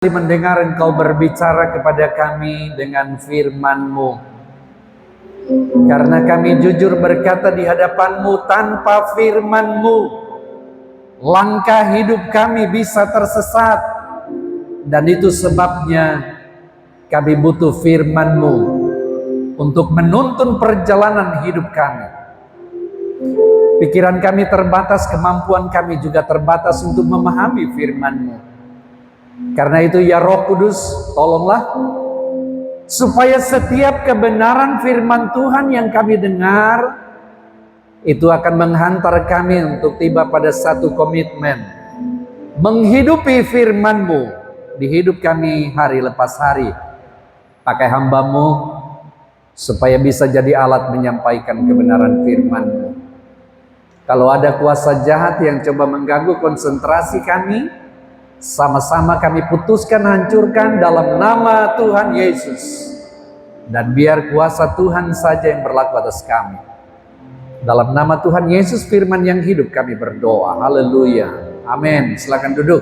Mendengar Engkau berbicara kepada kami dengan firman-Mu. Karena kami jujur berkata di hadapan-Mu, tanpa firman-Mu langkah hidup kami bisa tersesat. Dan itu sebabnya kami butuh firman-Mu untuk menuntun perjalanan hidup kami. Pikiran kami terbatas, kemampuan kami juga terbatas untuk memahami firman-Mu. Karena itu ya Roh Kudus, tolonglah supaya setiap kebenaran firman Tuhan yang kami dengar itu akan menghantar kami untuk tiba pada satu komitmen menghidupi firman-Mu di hidup kami hari lepas hari. Pakai hamba-Mu supaya bisa jadi alat menyampaikan kebenaran firman-Mu. Kalau ada kuasa jahat yang coba mengganggu konsentrasi kami, sama-sama kami putuskan, hancurkan dalam nama Tuhan Yesus. Dan biar kuasa Tuhan saja yang berlaku atas kami. Dalam nama Tuhan Yesus firman yang hidup kami berdoa. Haleluya. Amin. Silakan duduk.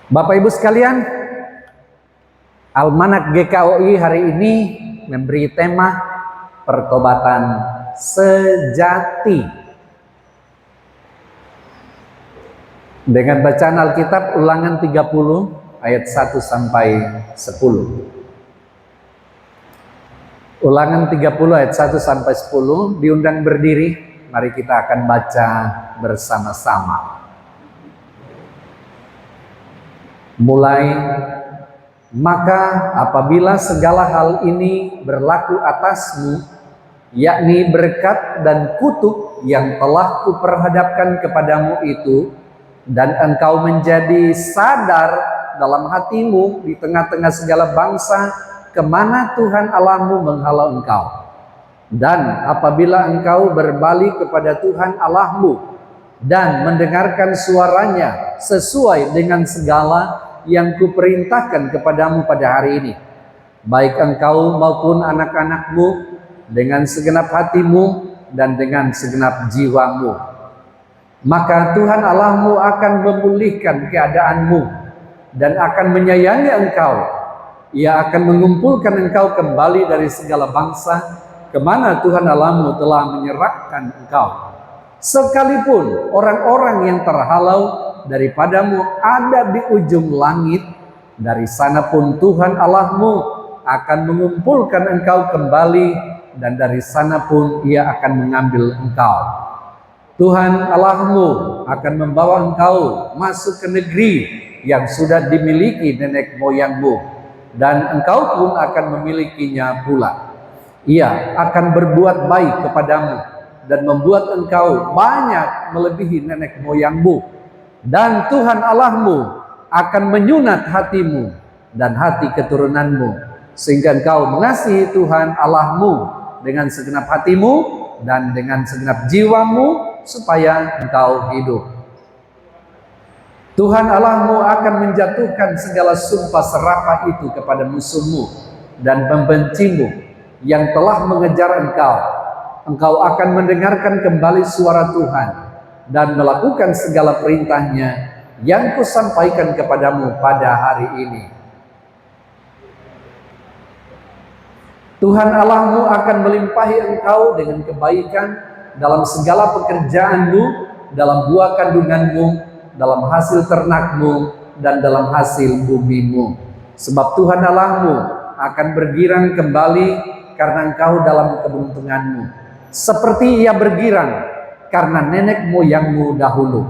Bapak Ibu sekalian, Almanak GKOI hari ini memberi tema pertobatan sejati. Dengan bacaan Alkitab Ulangan 30 ayat 1 sampai 10. Ulangan 30 ayat 1 sampai 10, diundang berdiri, mari kita akan baca bersama-sama. Mulai, maka apabila segala hal ini berlaku atasmu, yakni berkat dan kutuk yang telah kuperhadapkan kepadamu itu, dan engkau menjadi sadar dalam hatimu di tengah-tengah segala bangsa, kemana Tuhan Allahmu menghalau engkau. Dan apabila engkau berbalik kepada Tuhan Allahmu, dan mendengarkan suaranya sesuai dengan segala yang kuperintahkan kepadamu pada hari ini, baik engkau maupun anak-anakmu, dengan segenap hatimu dan dengan segenap jiwamu, maka Tuhan Allahmu akan memulihkan keadaanmu dan akan menyayangi engkau. Ia akan mengumpulkan engkau kembali dari segala bangsa kemana Tuhan Allahmu telah menyerahkan engkau. Sekalipun orang-orang yang terhalau daripadamu ada di ujung langit, dari sana pun Tuhan Allahmu akan mengumpulkan engkau kembali, dan dari sana pun Ia akan mengambil engkau. Tuhan Allahmu akan membawa engkau masuk ke negeri yang sudah dimiliki nenek moyangmu, dan engkau pun akan memilikinya pula. Ia akan berbuat baik kepadamu dan membuat engkau banyak melebihi nenek moyangmu. Dan Tuhan Allahmu akan menyunat hatimu dan hati keturunanmu, sehingga engkau mengasihi Tuhan Allahmu dengan segenap hatimu dan dengan segenap jiwamu, supaya engkau hidup. Tuhan Allahmu akan menjatuhkan segala sumpah serapah itu kepada musuhmu dan membencimu yang telah mengejar engkau. Engkau akan mendengarkan kembali suara Tuhan dan melakukan segala perintahnya yang kusampaikan kepadamu pada hari ini. Tuhan Allahmu akan melimpahi engkau dengan kebaikan dalam segala pekerjaanmu, dalam buah kandunganmu, dalam hasil ternakmu, dan dalam hasil bumimu. Sebab Tuhan Allahmu akan bergirang kembali karena engkau dalam keberuntunganmu, seperti Ia bergirang karena nenek moyangmu dahulu.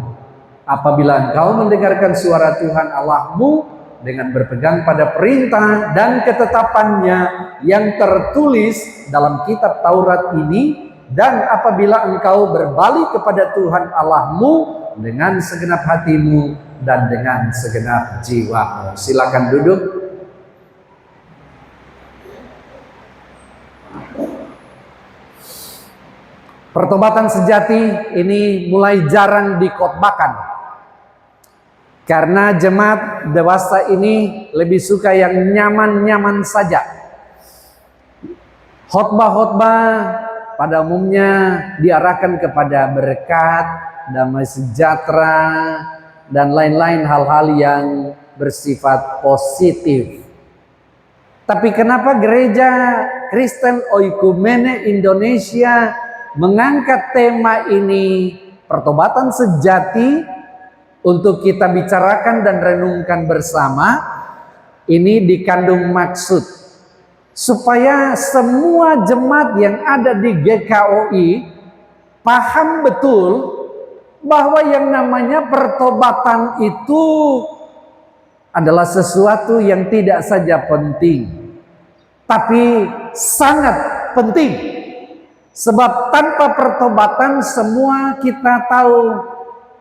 Apabila engkau mendengarkan suara Tuhan Allahmu dengan berpegang pada perintah dan ketetapannya yang tertulis dalam kitab Taurat ini, dan apabila engkau berbalik kepada Tuhan Allahmu dengan segenap hatimu dan dengan segenap jiwamu. Silakan duduk. Pertobatan sejati ini mulai jarang dikhotbahkan. Karena jemaat dewasa ini lebih suka yang nyaman-nyaman saja. Khotbah-khotbah pada umumnya diarahkan kepada berkat, damai sejahtera, dan lain-lain hal-hal yang bersifat positif. Tapi kenapa gereja Kristen Oikumene Indonesia mengangkat tema ini, pertobatan sejati, untuk kita bicarakan dan renungkan bersama? Ini dikandung maksud supaya semua jemaat yang ada di GKOI paham betul bahwa yang namanya pertobatan itu adalah sesuatu yang tidak saja penting, tapi sangat penting. Sebab tanpa pertobatan semua kita tahu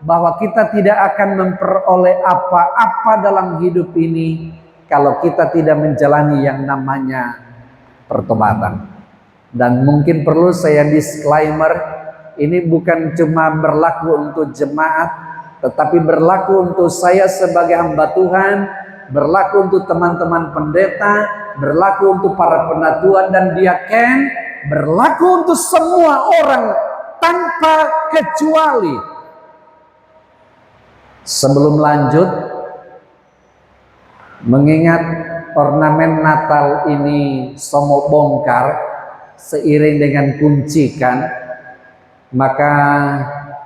bahwa kita tidak akan memperoleh apa-apa dalam hidup ini kalau kita tidak menjalani yang namanya pertobatan. Dan mungkin perlu saya disclaimer, ini bukan cuma berlaku untuk jemaat, tetapi berlaku untuk saya sebagai hamba Tuhan, berlaku untuk teman-teman pendeta, berlaku untuk para penatua dan diaken, berlaku untuk semua orang tanpa kecuali. Sebelum lanjut, mengingat ornamen Natal ini somo bongkar seiring dengan kuncikan, maka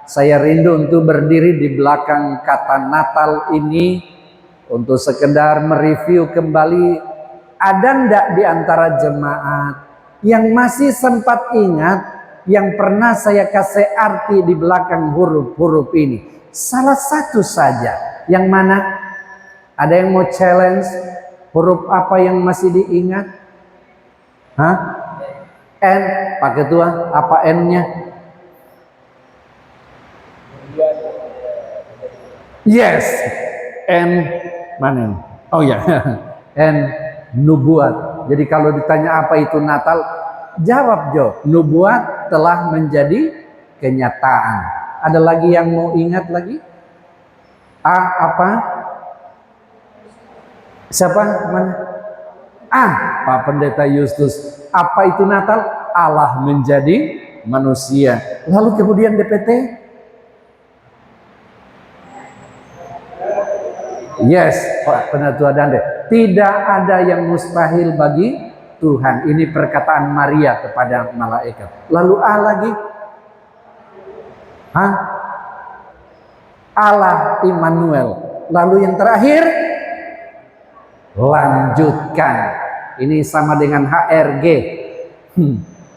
saya rindu untuk berdiri di belakang kata Natal ini untuk sekedar mereview kembali. Ada ndak di antara jemaat yang masih sempat ingat yang pernah saya kasih arti di belakang huruf-huruf ini? Salah satu saja. Yang mana? Ada yang mau challenge? Huruf apa yang masih diingat? Hah? N. Pak Ketua, apa N-nya? Yes. N. Mana? Oh ya. N. Nubuat. Jadi kalau ditanya apa itu Natal, jawab Jo. Nubuat telah menjadi kenyataan. Ada lagi yang mau ingat lagi? A apa? Siapa? Mana? Pak Pendeta Justus. Apa itu Natal? Allah menjadi manusia. Lalu kemudian DPT? Yes, Pak Penatua Dande. Tidak ada yang mustahil bagi Tuhan. Ini perkataan Maria kepada malaikat. Lalu A lagi? Allah Immanuel. Lalu yang terakhir, lanjutkan. Ini sama dengan HRG.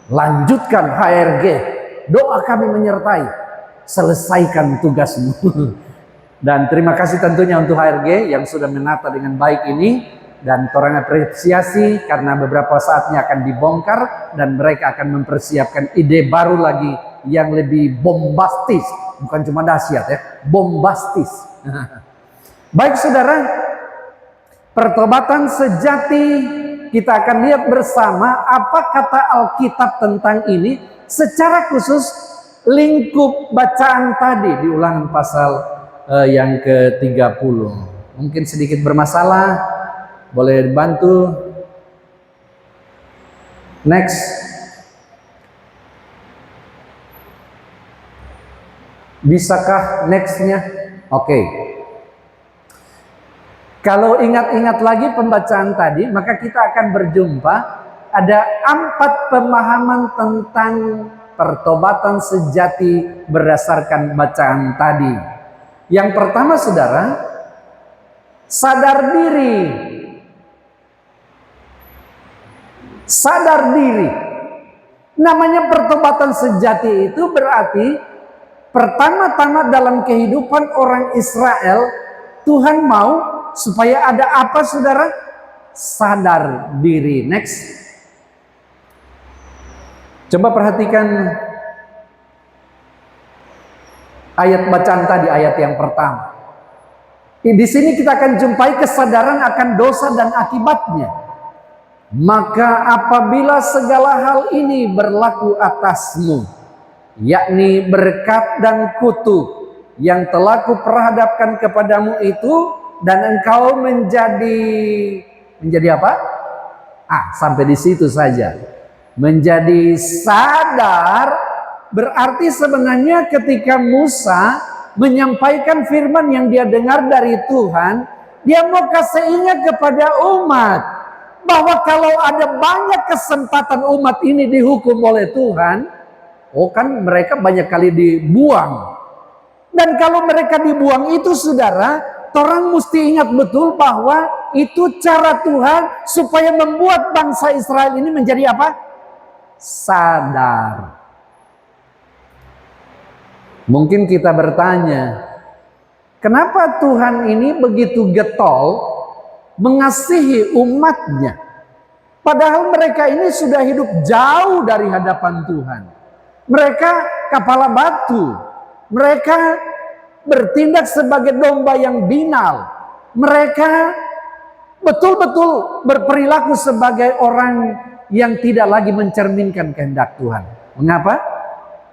Lanjutkan HRG. Doa kami menyertai. Selesaikan tugasmu. Dan terima kasih tentunya untuk HRG yang sudah menata dengan baik ini. Dan orang apresiasi karena beberapa saatnya akan dibongkar. Dan mereka akan mempersiapkan ide baru lagi yang lebih bombastis, bukan cuma dahsyat ya, bombastis. Baik saudara, pertobatan sejati kita akan lihat bersama apa kata Alkitab tentang ini, secara khusus lingkup bacaan tadi di Ulangan pasal yang ke-30. Mungkin sedikit bermasalah, boleh dibantu. Next. Bisakah nextnya? Oke. Kalau ingat-ingat lagi pembacaan tadi, maka kita akan berjumpa ada 4 pemahaman tentang pertobatan sejati berdasarkan bacaan tadi. Yang pertama saudara, sadar diri. Sadar diri. Namanya pertobatan sejati itu berarti pertama-tama dalam kehidupan orang Israel, Tuhan mau supaya ada apa saudara? Sadar diri. Next. Coba perhatikan ayat bacaan tadi, ayat yang pertama. Di sini kita akan jumpai kesadaran akan dosa dan akibatnya. Maka apabila segala hal ini berlaku atasmu, yakni berkat dan kutuk, yang telah kuperhadapkan kepadamu itu, dan engkau menjadi apa? Sampai di situ saja. Menjadi sadar berarti sebenarnya ketika Musa menyampaikan firman yang dia dengar dari Tuhan, dia mau kasih ingat kepada umat bahwa kalau ada banyak kesempatan umat ini dihukum oleh Tuhan, kan mereka banyak kali dibuang. Dan kalau mereka dibuang itu, saudara, orang mesti ingat betul bahwa itu cara Tuhan supaya membuat bangsa Israel ini menjadi apa? Sadar. Mungkin kita bertanya, kenapa Tuhan ini begitu getol mengasihi umatnya? Padahal mereka ini sudah hidup jauh dari hadapan Tuhan. Mereka kepala batu. Mereka bertindak sebagai domba yang binal. Mereka betul-betul berperilaku sebagai orang yang tidak lagi mencerminkan kehendak Tuhan. Mengapa?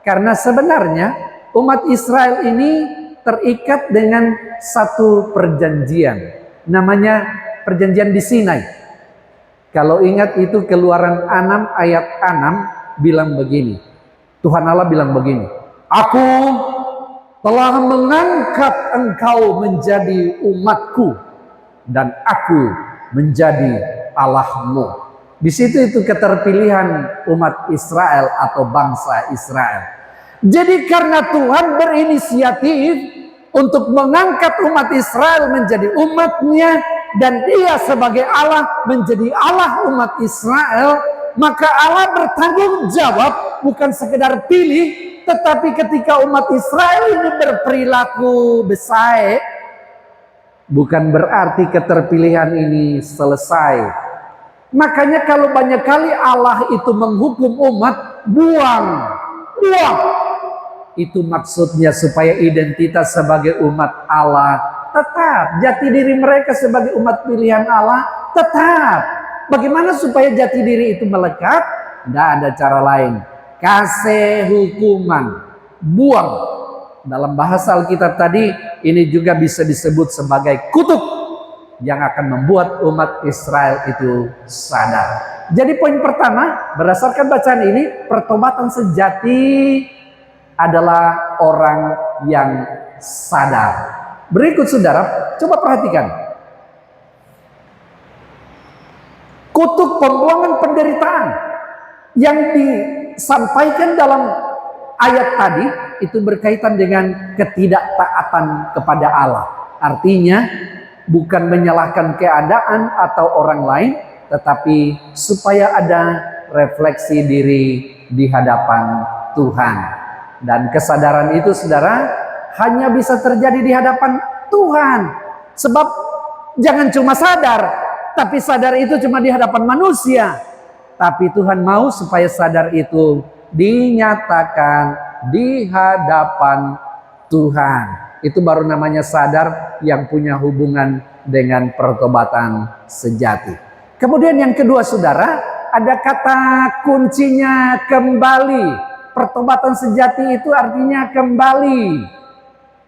Karena sebenarnya umat Israel ini terikat dengan satu perjanjian. Namanya perjanjian di Sinai. Kalau ingat itu Keluaran 6 ayat 6 bilang begini. Tuhan Allah bilang begini. Aku telah mengangkat engkau menjadi umatku, dan aku menjadi Allahmu. Di situ itu keterpilihan umat Israel atau bangsa Israel. Jadi karena Tuhan berinisiatif untuk mengangkat umat Israel menjadi umatnya, dan dia sebagai Allah menjadi Allah umat Israel, maka Allah bertanggung jawab bukan sekedar pilih, tetapi ketika umat Israel ini berperilaku besar, bukan berarti keterpilihan ini selesai. Makanya kalau banyak kali Allah itu menghukum umat, buang. Itu maksudnya supaya identitas sebagai umat Allah tetap. Jati diri mereka sebagai umat pilihan Allah tetap. Bagaimana supaya jati diri itu melekat? Tidak ada cara lain. Kasih hukuman, buang. Dalam bahasa Alkitab tadi, ini juga bisa disebut sebagai kutuk yang akan membuat umat Israel itu sadar. Jadi poin pertama, berdasarkan bacaan ini, pertobatan sejati adalah orang yang sadar. Berikut saudara, coba perhatikan. Kutuk pembuangan penderitaan yang disampaikan dalam ayat tadi itu berkaitan dengan ketidaktaatan kepada Allah. Artinya bukan menyalahkan keadaan atau orang lain, tetapi supaya ada refleksi diri di hadapan Tuhan. Dan kesadaran itu saudara hanya bisa terjadi di hadapan Tuhan. Sebab jangan cuma sadar, tapi sadar itu cuma di hadapan manusia. Tapi Tuhan mau supaya sadar itu dinyatakan di hadapan Tuhan. Itu baru namanya sadar yang punya hubungan dengan pertobatan sejati. Kemudian yang kedua saudara, ada kata kuncinya kembali. Pertobatan sejati itu artinya kembali.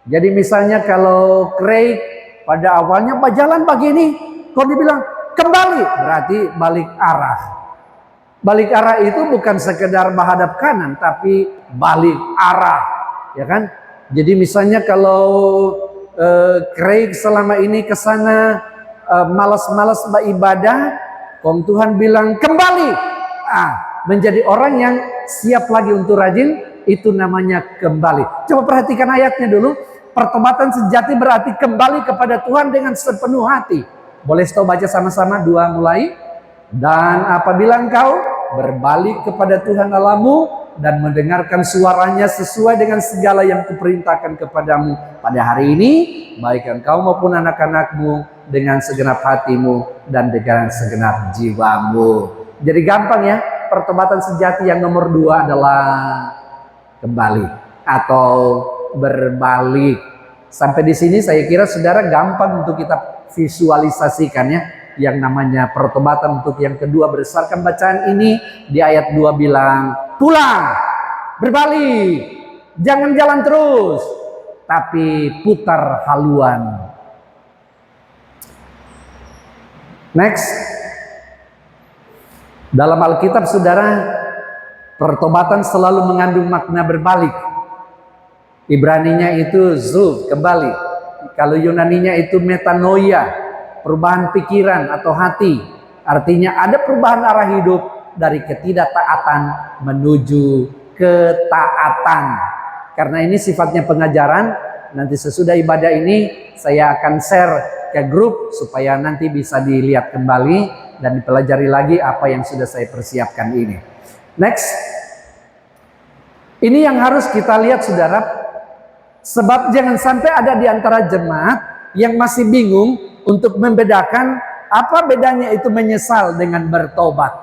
Jadi misalnya kalau Craig pada awalnya berjalan begini, kalau dibilang kembali berarti balik arah. Balik arah itu bukan sekedar menghadap kanan, tapi balik arah, ya kan? Jadi misalnya kalau Craig selama ini ke sana malas-malas beribadah, kalau Tuhan bilang kembali, menjadi orang yang siap lagi untuk rajin, itu namanya kembali. Coba perhatikan ayatnya dulu. Pertobatan sejati berarti kembali kepada Tuhan dengan sepenuh hati. Boleh kita baca sama-sama 2 mulai. Dan apabila engkau berbalik kepada Tuhan Allahmu dan mendengarkan suaranya sesuai dengan segala yang kuperintahkan kepadamu pada hari ini, baik engkau maupun anak-anakmu, dengan segenap hatimu dan dengan segenap jiwamu. Jadi gampang ya, pertobatan sejati yang nomor 2 adalah kembali atau berbalik. Sampai di sini saya kira saudara gampang untuk kita visualisasikannya. Yang namanya pertobatan untuk yang kedua berdasarkan bacaan ini di ayat 2 bilang pulang, berbalik, jangan jalan terus, tapi putar haluan. Next, dalam Alkitab saudara, pertobatan selalu mengandung makna berbalik. Ibraninya itu zul, kembali. Kalau Yunaninya itu metanoia, perubahan pikiran atau hati. Artinya ada perubahan arah hidup dari ketidaktaatan menuju ketaatan. Karena ini sifatnya pengajaran, nanti sesudah ibadah ini saya akan share ke grup supaya nanti bisa dilihat kembali dan dipelajari lagi apa yang sudah saya persiapkan ini. Next. Ini yang harus kita lihat saudara, sebab jangan sampai ada di antara jemaat yang masih bingung untuk membedakan apa bedanya itu menyesal dengan bertobat.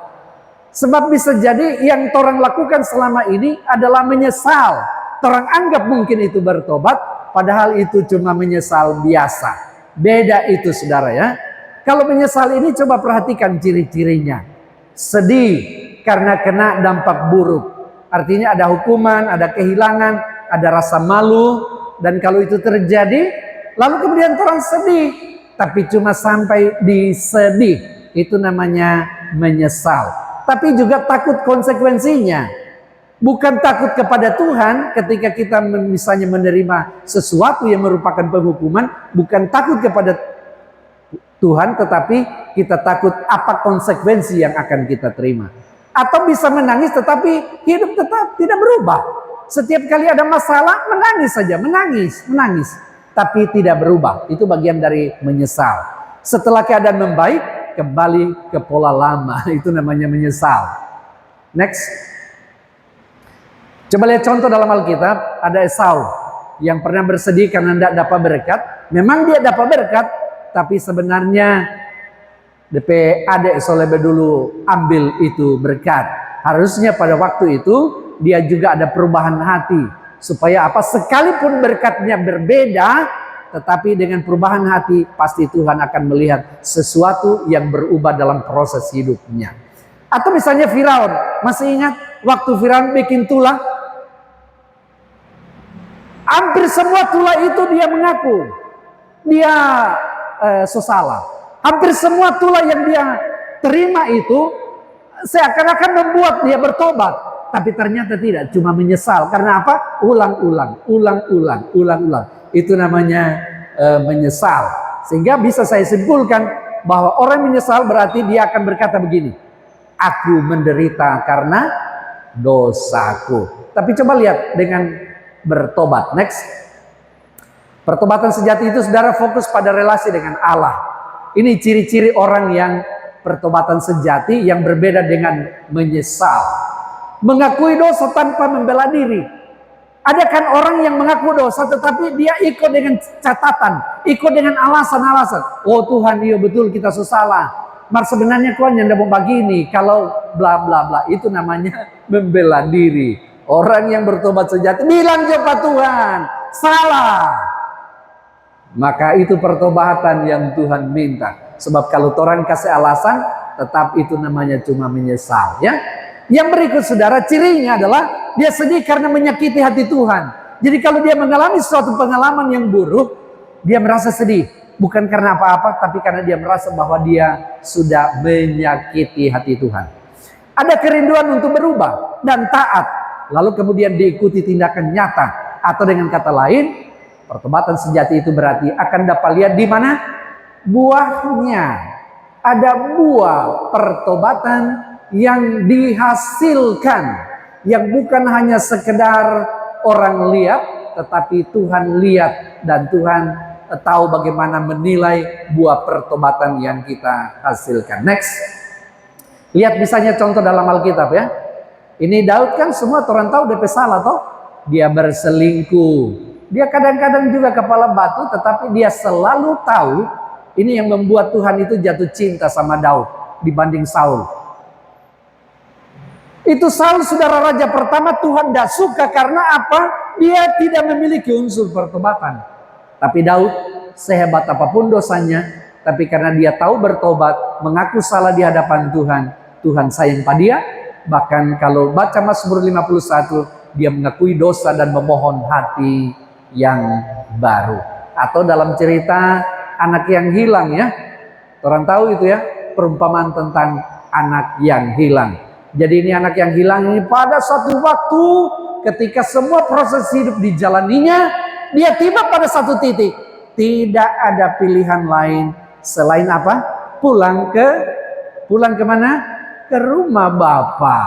Sebab bisa jadi yang orang lakukan selama ini adalah menyesal. Orang anggap mungkin itu bertobat, padahal itu cuma menyesal biasa. Beda itu saudara ya. Kalau menyesal ini coba perhatikan ciri-cirinya. Sedih karena kena dampak buruk. Artinya ada hukuman, ada kehilangan, ada rasa malu. Dan kalau itu terjadi, lalu kemudian orang sedih. Tapi cuma sampai di sedih. Itu namanya menyesal. Tapi juga takut konsekuensinya. Bukan takut kepada Tuhan ketika kita misalnya menerima sesuatu yang merupakan penghukuman. Bukan takut kepada Tuhan, tetapi kita takut apa konsekuensi yang akan kita terima. Atau bisa menangis tetapi hidup tetap tidak berubah. Setiap kali ada masalah menangis saja, menangis. Tapi tidak berubah. Itu bagian dari menyesal. Setelah keadaan membaik, kembali ke pola lama. Itu namanya menyesal. Next. Coba lihat contoh dalam Alkitab, ada Esau yang pernah bersedih karena tidak dapat berkat. Memang dia dapat berkat, tapi sebenarnya DP adek solebe dulu ambil itu berkat. Harusnya pada waktu itu dia juga ada perubahan hati. Supaya apa? Sekalipun berkatnya berbeda, tetapi dengan perubahan hati pasti Tuhan akan melihat sesuatu yang berubah dalam proses hidupnya. Atau misalnya Firaun, masih ingat waktu Firaun bikin tulah? Hampir semua tulah itu dia mengaku dia sesalah. Hampir semua tulah yang dia terima itu seakan-akan membuat dia bertobat. Tapi ternyata tidak, cuma menyesal. Karena apa? Ulang-ulang. Itu namanya menyesal. Sehingga bisa saya simpulkan bahwa orang menyesal berarti dia akan berkata begini. Aku menderita karena dosaku. Tapi coba lihat dengan bertobat. Next. Pertobatan sejati itu saudara fokus pada relasi dengan Allah. Ini ciri-ciri orang yang pertobatan sejati yang berbeda dengan menyesal. Mengakui dosa tanpa membela diri. Ada kan orang yang mengaku dosa tetapi dia ikut dengan catatan, ikut dengan alasan-alasan. Oh Tuhan, iya betul kita salah. Mar sebenarnya kau hanya mau begini kalau bla bla bla. Itu namanya membela diri. Orang yang bertobat sejati bilang kepada Tuhan, salah. Maka itu pertobatan yang Tuhan minta. Sebab kalau orang kasih alasan, tetap itu namanya cuma menyesal. Ya. Yang berikut saudara, cirinya adalah dia sedih karena menyakiti hati Tuhan. Jadi kalau dia mengalami suatu pengalaman yang buruk, dia merasa sedih. Bukan karena apa-apa, tapi karena dia merasa bahwa dia sudah menyakiti hati Tuhan. Ada kerinduan untuk berubah dan taat. Lalu kemudian diikuti tindakan nyata. Atau dengan kata lain, pertobatan sejati itu berarti akan dapat lihat di mana buahnya. Ada buah pertobatan yang dihasilkan. Yang bukan hanya sekedar orang lihat, tetapi Tuhan lihat dan Tuhan tahu bagaimana menilai buah pertobatan yang kita hasilkan. Next. Lihat misalnya contoh dalam Alkitab ya. Ini Daud kan semua orang tahu dia salah toh. Dia berselingkuh. Dia kadang-kadang juga kepala batu, tetapi dia selalu tahu. Ini yang membuat Tuhan itu jatuh cinta sama Daud dibanding Saul. Itu Saul saudara raja pertama Tuhan tidak suka karena apa? Dia tidak memiliki unsur pertobatan. Tapi Daud sehebat apapun dosanya, tapi karena dia tahu bertobat, mengaku salah di hadapan Tuhan, Tuhan sayang pada dia. Bahkan kalau baca Mazmur 51, dia mengakui dosa dan memohon hati yang baru. Atau dalam cerita anak yang hilang ya, orang tahu itu ya, perumpamaan tentang anak yang hilang. Jadi ini anak yang hilang ini pada suatu waktu ketika semua proses hidup dijalaninya, dia tiba pada satu titik. Tidak ada pilihan lain selain apa? Pulang kemana? Ke rumah Bapa.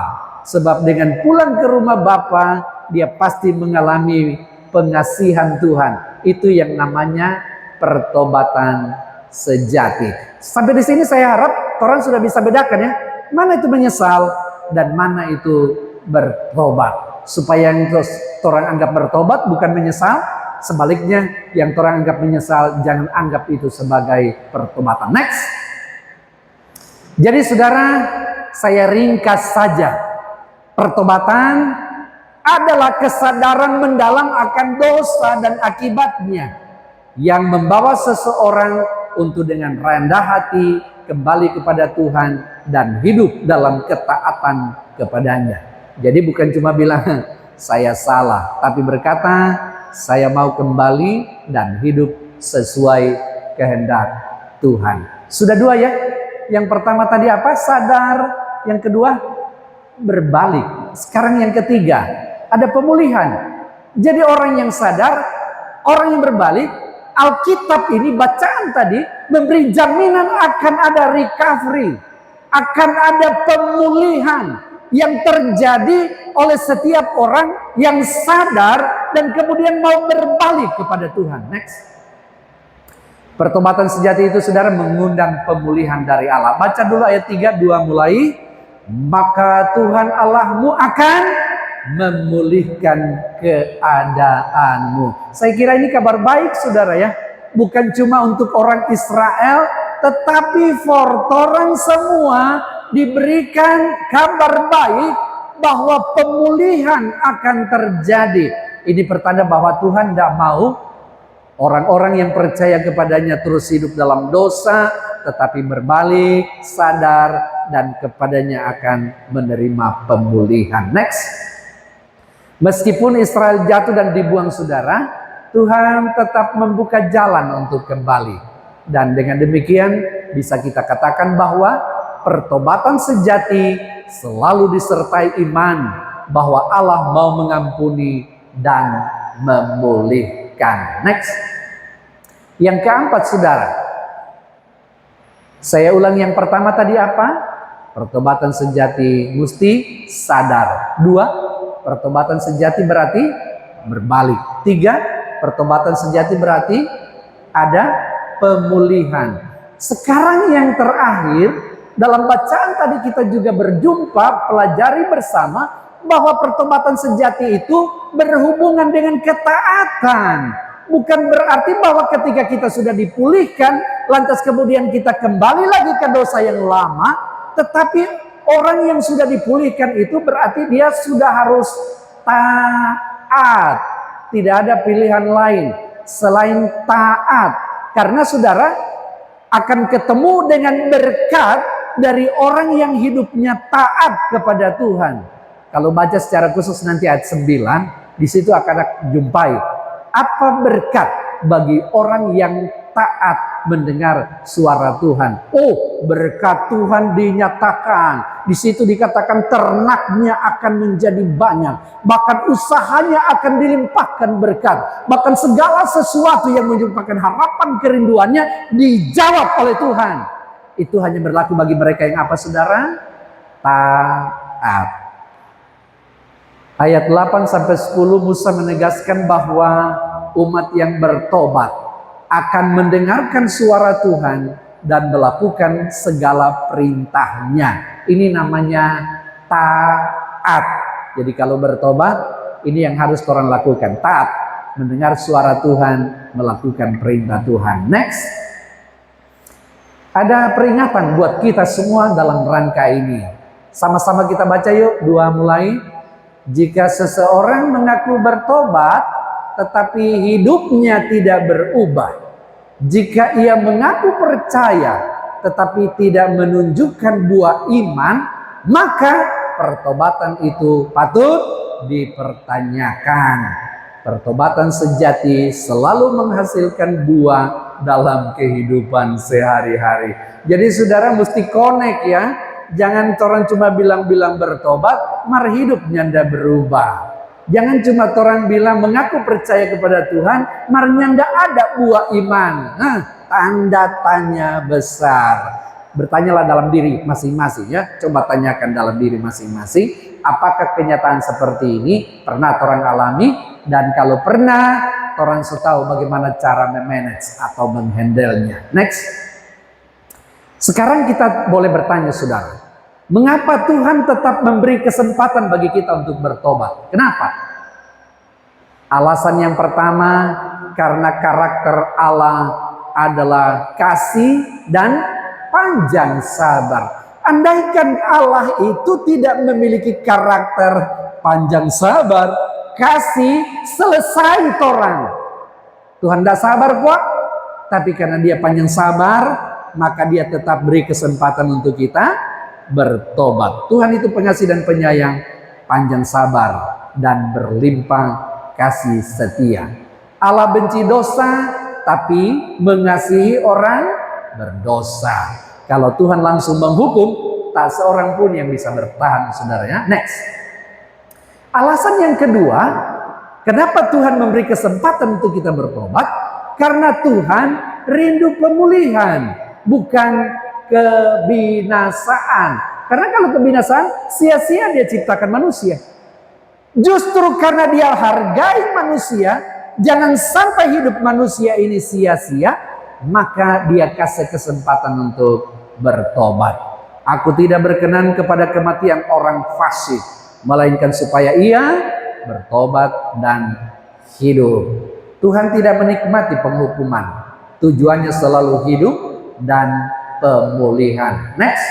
Sebab dengan pulang ke rumah Bapa, dia pasti mengalami pengasihan Tuhan. Itu yang namanya pertobatan sejati. Sampai di sini saya harap orang sudah bisa bedakan ya, mana itu menyesal dan mana itu bertobat. Supaya yang orang anggap bertobat bukan menyesal, sebaliknya yang orang anggap menyesal jangan anggap itu sebagai pertobatan. Next. Jadi saudara, saya ringkas saja. Pertobatan adalah kesadaran mendalam akan dosa dan akibatnya yang membawa seseorang untuk dengan rendah hati kembali kepada Tuhan dan hidup dalam ketaatan kepadanya. Jadi bukan cuma bilang saya salah, tapi berkata saya mau kembali dan hidup sesuai kehendak Tuhan. Sudah dua ya. Yang pertama tadi apa? Sadar. Yang kedua berbalik. Sekarang yang ketiga ada pemulihan. Jadi orang yang sadar, orang yang berbalik, Alkitab ini bacaan tadi memberi jaminan akan ada recovery, akan ada pemulihan yang terjadi oleh setiap orang yang sadar dan kemudian mau berbalik kepada Tuhan. Next. Pertobatan sejati itu saudara mengundang pemulihan dari Allah. Baca dulu ayat 3, 2 mulai. Maka Tuhan Allahmu akan memulihkan keadaanmu. Saya kira ini kabar baik saudara ya. Bukan cuma untuk orang Israel, tetapi for orang semua diberikan kabar baik bahwa pemulihan akan terjadi. Ini pertanda bahwa Tuhan tidak mau orang-orang yang percaya kepadanya terus hidup dalam dosa, tetapi berbalik, sadar, dan kepadanya akan menerima pemulihan. Next. Meskipun Israel jatuh dan dibuang saudara, Tuhan tetap membuka jalan untuk kembali. Dan dengan demikian bisa kita katakan bahwa pertobatan sejati selalu disertai iman bahwa Allah mau mengampuni dan memulihkan. Next. Yang keempat saudara, saya ulang yang pertama tadi apa? Pertobatan sejati mesti sadar. 2, pertobatan sejati berarti berbalik. 3, pertobatan sejati berarti ada pemulihan. Sekarang yang terakhir, dalam bacaan tadi kita juga berjumpa, pelajari bersama bahwa pertobatan sejati itu berhubungan dengan ketaatan. Bukan berarti bahwa ketika kita sudah dipulihkan, lantas kemudian kita kembali lagi ke dosa yang lama. Tetapi orang yang sudah dipulihkan itu berarti dia sudah harus taat. Tidak ada pilihan lain selain taat. Karena saudara akan ketemu dengan berkat dari orang yang hidupnya taat kepada Tuhan. Kalau baca secara khusus nanti ayat 9, di situ akan jumpai apa berkat bagi orang yang taat mendengar suara Tuhan. Oh, berkat Tuhan dinyatakan. Di situ dikatakan ternaknya akan menjadi banyak. Bahkan usahanya akan dilimpahkan berkat. Bahkan segala sesuatu yang menyumbangkan harapan kerinduannya dijawab oleh Tuhan. Itu hanya berlaku bagi mereka yang apa saudara? Taat. Ayat 8-10 Musa menegaskan bahwa umat yang bertobat akan mendengarkan suara Tuhan dan melakukan segala perintahnya. Ini namanya taat. Jadi kalau bertobat, ini yang harus orang lakukan. Taat, mendengar suara Tuhan, melakukan perintah Tuhan. Next. Ada peringatan buat kita semua dalam rangka ini. Sama-sama kita baca yuk, 2 mulai. Jika seseorang mengaku bertobat, tetapi hidupnya tidak berubah. Jika ia mengaku percaya, tetapi tidak menunjukkan buah iman, maka pertobatan itu patut dipertanyakan. Pertobatan sejati selalu menghasilkan buah dalam kehidupan sehari-hari. Jadi saudara mesti connect ya. Jangan orang cuma bilang-bilang bertobat, mar hidupnya ndak berubah. Jangan cuma orang bilang mengaku percaya kepada Tuhan, marnya ndak ada buah iman. Nah, tanda tanya besar. Bertanyalah dalam diri masing-masing ya. Coba tanyakan dalam diri masing-masing, apakah kenyataan seperti ini pernah orang alami? Dan kalau pernah, orang tahu bagaimana cara memanage atau menghandle-nya. Next. Sekarang kita boleh bertanya saudara, mengapa Tuhan tetap memberi kesempatan bagi kita untuk bertobat? Kenapa? Alasan yang pertama, karena karakter Allah adalah kasih dan panjang sabar. Andaikan Allah itu tidak memiliki karakter panjang sabar, kasih, selesai orang. Tuhan tidak sabar kok, tapi karena dia panjang sabar, maka dia tetap beri kesempatan untuk kita bertobat. Tuhan itu pengasih dan penyayang, panjang sabar, dan berlimpah kasih setia. Allah benci dosa, tapi mengasihi orang berdosa. Kalau Tuhan langsung menghukum, tak seorang pun yang bisa bertahan, saudara ya. Next. Alasan yang kedua, kenapa Tuhan memberi kesempatan untuk kita bertobat? Karena Tuhan rindu pemulihan, bukan kebinasaan. Karena kalau kebinasaan, sia-sia dia ciptakan manusia. Justru karena dia hargai manusia, jangan sampai hidup manusia ini sia-sia, maka dia kasih kesempatan untuk bertobat. Aku tidak berkenan kepada kematian orang fasik, melainkan supaya ia bertobat dan hidup. Tuhan tidak menikmati penghukuman, tujuannya selalu hidup dan pemulihan. Next.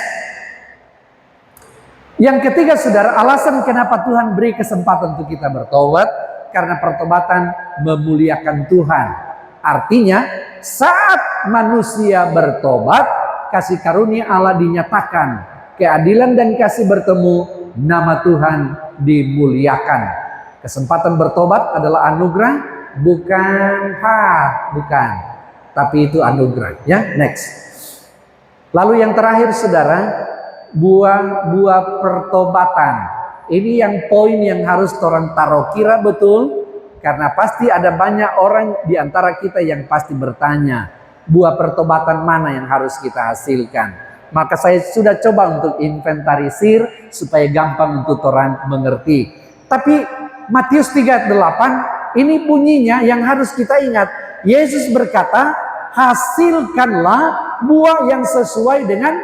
Yang ketiga saudara, alasan kenapa Tuhan beri kesempatan untuk kita bertobat, karena pertobatan memuliakan Tuhan. Artinya saat manusia bertobat, kasih karunia Allah dinyatakan, keadilan dan kasih bertemu, nama Tuhan dimuliakan. Kesempatan bertobat adalah anugerah, bukan bukan, tapi itu anugerah ya. Next. Lalu yang terakhir saudara, buah-buah pertobatan. Ini yang poin yang harus orang taruh kira betul, karena pasti ada banyak orang di antara kita yang pasti bertanya, buah pertobatan mana yang harus kita hasilkan. Maka saya sudah coba untuk inventarisir supaya gampang untuk orang mengerti. Tapi Matius 3:8 ini bunyinya yang harus kita ingat. Yesus berkata, hasilkanlah buah yang sesuai dengan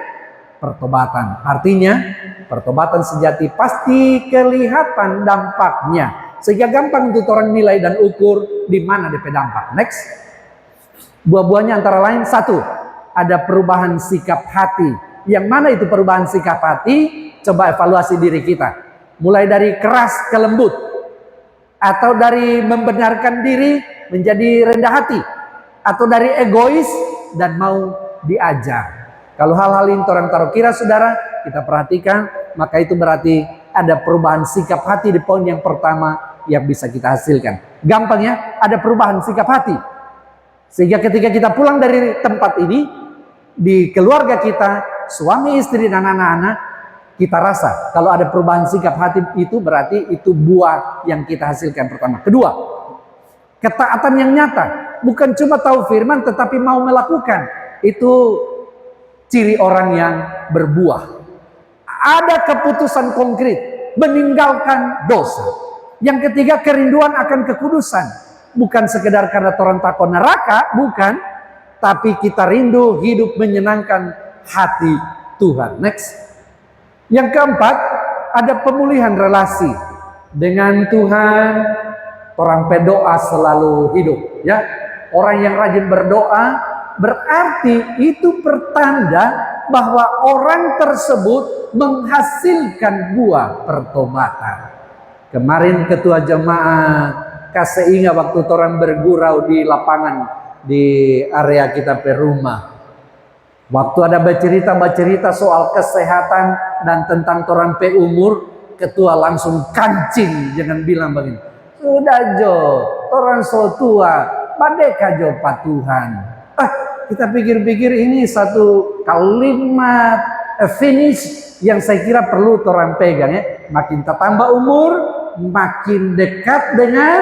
pertobatan. Artinya pertobatan sejati pasti kelihatan dampaknya, sehingga gampang untuk orang nilai dan ukur di mana DP dampak. Next. Buah-buahnya antara lain, satu, ada perubahan sikap hati. Yang mana itu perubahan sikap hati? Coba evaluasi diri kita. Mulai dari keras ke lembut, atau dari membenarkan diri menjadi rendah hati, atau dari egois dan mau diajar. Kalau hal-hal ini orang taruh kira saudara, kita perhatikan, maka itu berarti ada perubahan sikap hati di poin yang pertama yang bisa kita hasilkan. Gampang ya, ada perubahan sikap hati. Sehingga ketika kita pulang dari tempat ini, di keluarga kita, suami, istri, dan anak-anak, kita rasa kalau ada perubahan sikap hati itu berarti itu buah yang kita hasilkan pertama. Kedua, ketaatan yang nyata. Bukan cuma tahu firman tetapi mau melakukan. Itu ciri orang yang berbuah. Ada keputusan konkret, meninggalkan dosa. Yang ketiga, kerinduan akan kekudusan. Bukan sekedar karena orang takut neraka, bukan. Tapi kita rindu hidup menyenangkan hati Tuhan. Next. Yang keempat, ada pemulihan relasi dengan Tuhan. Orang berdoa selalu hidup, ya. Orang yang rajin berdoa berarti itu pertanda bahwa orang tersebut menghasilkan buah pertobatan. Kemarin ketua jemaat kasih ingat waktu orang bergurau di lapangan di area kita perumah. Waktu ada bercerita soal kesehatan dan tentang orang pe umur, ketua langsung kancing, jangan bilang begini. Sudah Jo, orang so tua, badeka jo patuhan. Kita pikir-pikir ini satu kalimat finish yang saya kira perlu orang pegang ya. Makin tambah umur, makin dekat dengan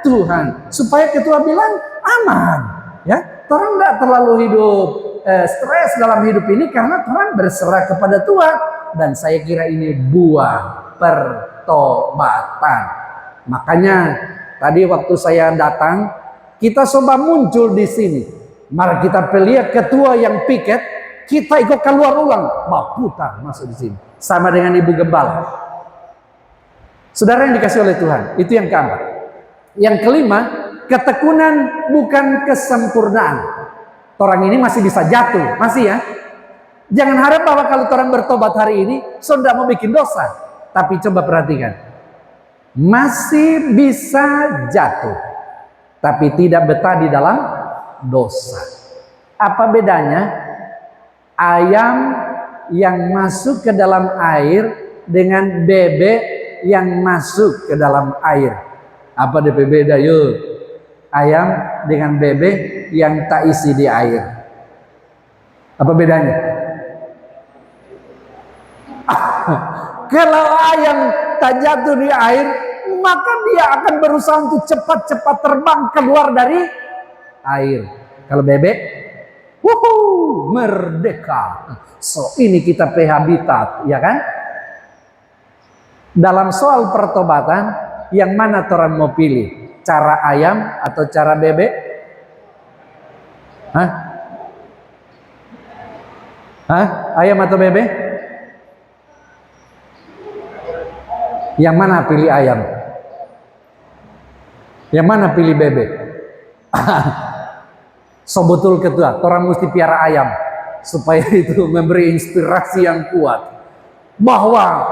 Tuhan. Supaya ketua bilang aman, ya. Orang tidak terlalu hidup stres dalam hidup ini karena orang berserah kepada Tuhan. Dan saya kira ini buah pertobatan. Makanya tadi waktu saya datang, kita coba muncul di sini. Mari kita lihat ketua yang piket, kita ikut keluar ulang, putar masuk di sini. Sama dengan ibu gembala. Saudara yang dikasih oleh Tuhan, itu yang keempat. Yang kelima, ketekunan bukan kesempurnaan. Orang ini masih bisa jatuh, masih ya. Jangan harap bahwa kalau orang bertobat hari ini, sudah mau bikin dosa. Tapi coba perhatikan, masih bisa jatuh, tapi tidak betah di dalam dosa. Apa bedanya ayam yang masuk ke dalam air dengan bebek yang masuk ke dalam air? Apa DP beda yuk? Ayam dengan bebek yang tak isi di air. Apa bedanya? Kalau ayam tak jatuh di air, maka dia akan berusaha untuk cepat-cepat terbang keluar dari air. Kalau bebek, merdeka. So ini kita habitat, ya kan? Dalam soal pertobatan, yang mana orang mau pilih? Cara ayam atau cara bebek? Ayam atau bebek? Yang mana pilih ayam? Yang mana pilih bebek? So betul ketua, orang mesti piara ayam supaya itu memberi inspirasi yang kuat. Bahwa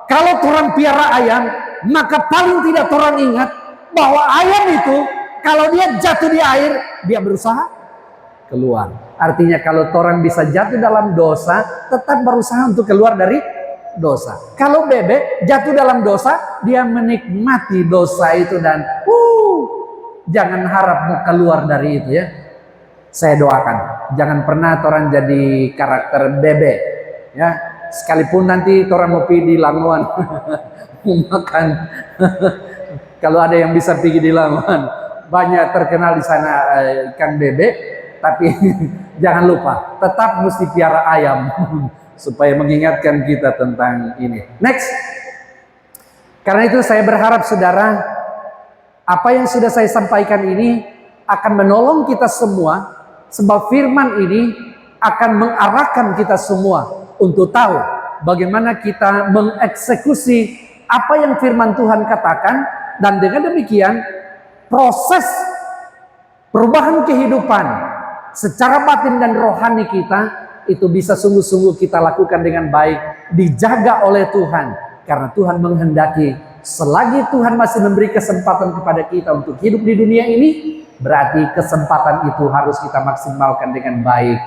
kalau orang piara ayam, maka paling tidak orang ingat bahwa ayam itu kalau dia jatuh di air, dia berusaha keluar. Artinya kalau orang bisa jatuh dalam dosa, tetap berusaha untuk keluar dari dosa. Kalau bebek jatuh dalam dosa, dia menikmati dosa itu dan jangan harap mau keluar dari itu ya. Saya doakan jangan pernah orang jadi karakter bebek ya. Sekalipun nanti orang mau pergi di Langoan mau makan kalau ada yang bisa pergi di Langoan, banyak terkenal di sana ikan bebek, tapi jangan lupa tetap mesti piara ayam supaya mengingatkan kita tentang ini. Next. Karena itu saya berharap saudara, apa yang sudah saya sampaikan ini akan menolong kita semua, sebab firman ini akan mengarahkan kita semua untuk tahu bagaimana kita mengeksekusi apa yang firman Tuhan katakan, dan dengan demikian proses perubahan kehidupan secara batin dan rohani kita itu bisa sungguh-sungguh kita lakukan dengan baik, dijaga oleh Tuhan. Karena Tuhan menghendaki selagi Tuhan masih memberi kesempatan kepada kita untuk hidup di dunia ini, berarti kesempatan itu harus kita maksimalkan dengan baik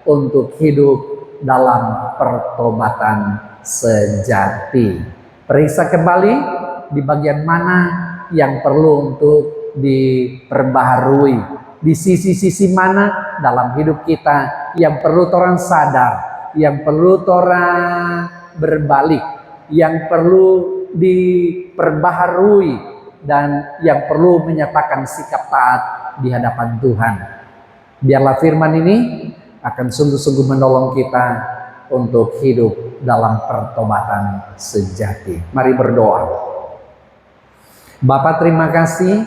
untuk hidup dalam pertobatan sejati. Periksa kembali di bagian mana yang perlu untuk diperbaharui, di sisi-sisi mana dalam hidup kita yang perlu orang sadar, yang perlu orang berbalik, yang perlu diperbaharui, dan yang perlu menyatakan sikap taat di hadapan Tuhan. Biarlah firman ini akan sungguh-sungguh menolong kita untuk hidup dalam pertobatan sejati. Mari berdoa. Bapa, terima kasih